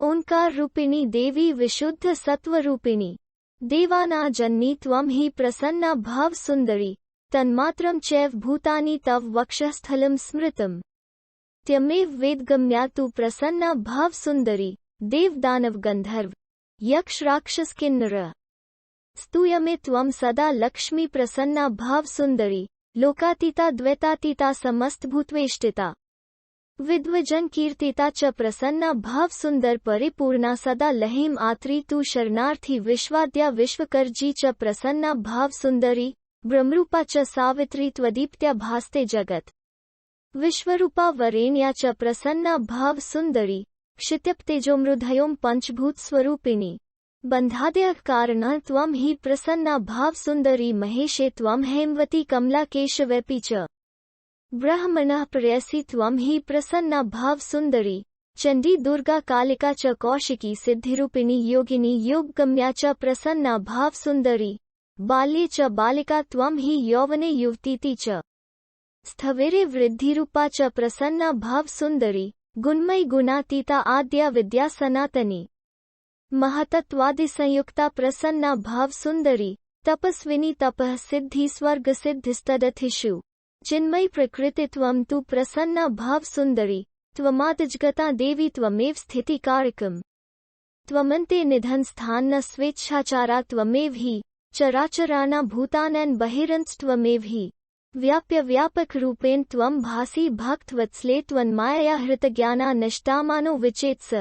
ओंकार रूपिणी देवी विशुद्ध सत्वरूपिणी देवाना जननी त्वं हि प्रसन्ना भाव सुंदरी तन्मात्रं चैव भूतानि तव वक्षस्थलं स्मृतम् त्यमेव वेदगम्या तु प्रसन्ना भाव सुंदरी देव दानव गंधर्व यक्ष राक्षस किन्नर स्तूयमे त्वं सदा लक्ष्मी प्रसन्ना भाव सुंदरी लोकातीता द्वैतातीता समस्त भूतवेष्टिता विद्वजन कीर्तिता च प्रसन्ना भाव सुंदर परिपूर्णा सदा लहिम आत्री तु शरणार्थी विश्वाद्या विश्वकर्जी च प्रसन्ना भाव सुंदरी ब्रह्मरूपा च सावित्री त्वदीप्त्या भास्ते जगत विश्वरूपा वरेण्या च प्रसन्ना भाव सुंदरी क्षित्यप्तेजोमृधयों पंचभूत स्वरूपिणी बंधाद्य कारण त्वं हि प्रसन्ना भाव सुंदरी महेशे त्वं हेमवती कमला केशवेपी च ब्रह्मणः प्रेयसी त्वं हि प्रसन्ना भाव सुंदरी चंडी दुर्गा कालिका च कौशिकी सिद्धिरूपिणी योगिनी योगगम्या च प्रसन्ना भाव सुंदरी बाल्ये च बालिका त्वं हि यौवने युवतीति च स्थविरे वृद्धिरूपा च प्रसन्ना भाव सुंदरी गुणमयी गुणातीता आद्या विद्या सनातनी महतत्वादिसंयुक्ता प्रसन्ना भाव सुंदरी तपस्विनी तपः सिद्धि स्वर्ग सिद्धिस्तदथिषु चिन्मयी प्रकृति त्वं तु प्रसन्ना भाव सुंदरी त्वमादिजगता देवी त्वमेव स्थितिकारकम् त्वमन्ते निधन स्थान न स्वेच्छाचारा त्वमेव हि चराचराणां भूतानां बहिरंस्त्वमेव हि व्याप्य व्यापक रूपेण त्वं भासि भक्तवत्सले त्वन्मायया हृतज्ञाना नष्टामानो विचेत्स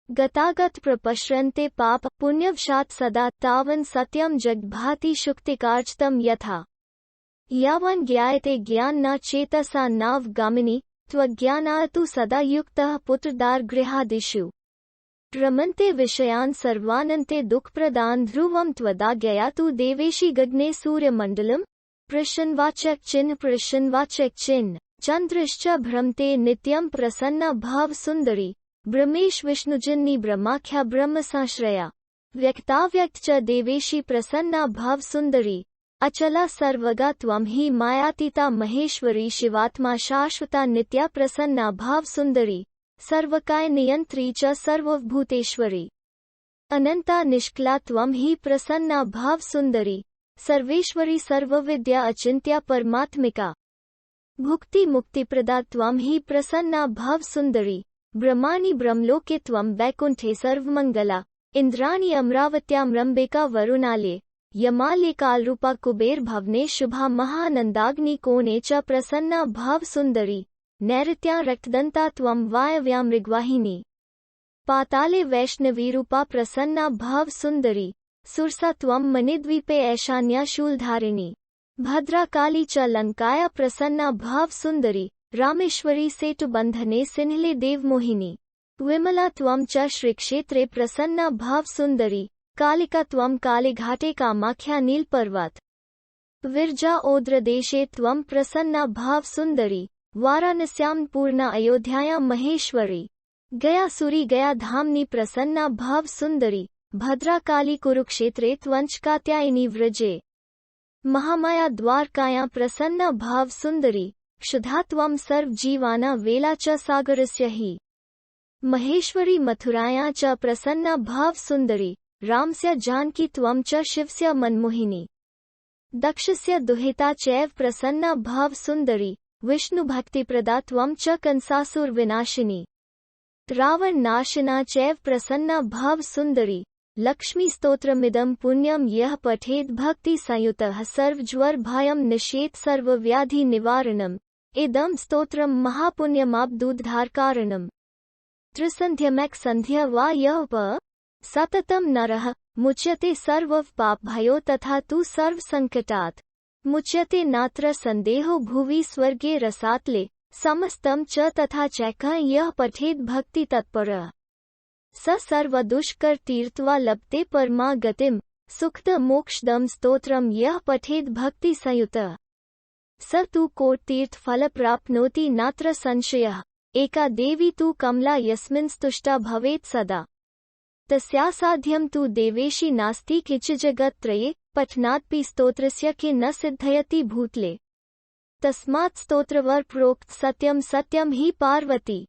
गतागत प्रपश्यन्ते पाप पुण्यवशात् सदा तावन् सत्यं जगद्भाति शुक्तिकार्चितं यथा यावन् ज्ञायते ज्ञान न चेतसा नावगामिनी त्वज्ञानातु सदा युक्तः पुत्रदारगृहादिषु रमन्ते विषयान् सर्वानन्ते दुःखप्रदान् ध्रुवं त्वदाज्ञया तु देवेशि गगने सूर्यमण्डलम् प्रश्नवाचक चिन्ह चन्द्रश्च भ्रमते नित्यं प्रसन्ना भाव सुंदरी ब्रह्मेश विष्णुजननी ब्रह्माख्या ब्रह्मसाश्रया व्यक्ताव्यक्त च देवेशि प्रसन्ना भाव सुंदरी अचला सर्वगा त्वं हि मायातीता महेश्वरी शिवात्मा शाश्वता नित्या प्रसन्ना भाव सुंदरी सर्वकाय नियंत्री च सर्वभूतेश्वरी अनंता निष्कला त्वं हि प्रसन्ना भाव सुंदरी सर्वेश्वरी सर्वविद्या अचिंत्या परमात्मिका भुक्ति मुक्तिप्रदा त्वं हि प्रसन्ना भाव सुंदरी ब्रह्माणि ब्रह्मलोके त्वं वैकुंठे सर्वमंगला इंद्राणि अमरावत्यां रंबेका वरुणालये यमालये कालरूपा कुबेर भवने शुभा महानंदाग्नि कोणे च प्रसन्ना भाव सुंदरी नैऋत्यां रक्तदंता त्वं वायव्यां मृगवाहिनी पाताले वैष्णवीरूपा प्रसन्ना भाव सुंदरी सुरसा त्वं मणिद्वीपे ऐशान्या शूलधारिणी भद्रा काली च लंकाया प्रसन्ना भाव सुंदरी रामेश्वरी सेतुबंधने सिन्हले देवमोहिनी विमला त्वं च श्रीक्षेत्रे प्रसन्ना भाव सुंदरी कालिका त्वं कालीघाटे कामाख्या नीलपर्वत विरजा ओद्रदेशे त्वं प्रसन्ना भाव सुंदरी वाराणस्यां पूर्णा अयोध्यायां महेश्वरी गयासुरी गया धामनी प्रसन्ना भाव सुंदरी भद्रा काली कुरुक्षेत्रे त्वंच कात्यायनी व्रजे महामाया द्वारकायां प्रसन्ना भाव सुंदरी क्षुधा त्वं सर्वजीवाना वेला च सागरस्य हि महेश्वरी मथुरायां च प्रसन्ना भाव सुंदरी रामस्य जानकी त्वं च शिवस्य मनमोहिनी दक्षस्य दुहिता चैव प्रसन्ना भाव सुंदरी विष्णुभक्तिप्रदा त्वं च कंसासुरविनाशिनी रावणनाशना चैव प्रसन्ना भाव सुंदरी लक्ष्मी स्तोत्रमिदं पुण्यं यः पठेत् भक्ति संयुतः सर्वज्वरभयं नश्येत् सर्वव्याधि निवारणम् इदं स्तोत्रं महापुण्यमाप्दुद्धारकारणम् त्रिसन्ध्यमैक संध्या वा यः सततं नरः मुच्यते सर्वपापभयो तथा तु सर्वसंकटात् मुच्यते नात्र संदेहो भुवि स्वर्गे रसातले समस्तं च तथा चैकः यः पठेत् भक्ति तत्परः स सर्वदुष्कर तीर्थवा लभते परमा गतिम सुखद मोक्षदम स्तोत्रम यः पठेत् भक्ति संयुतः स तु कोटितीर्थ फल प्राप्नोति नात्र संशयः एका देवी तु कमला यस्मिन् स्तुष्टा भवेत् सदा तस्यासाध्यं तु देवेशि नास्ति किञ्चिज्जगत्त्रये पठनादपि स्तोत्रस्य के न सिद्धयति भूतले तस्मात् स्तोत्रवर प्रोक्त सत्यं सत्यं हि पार्वती।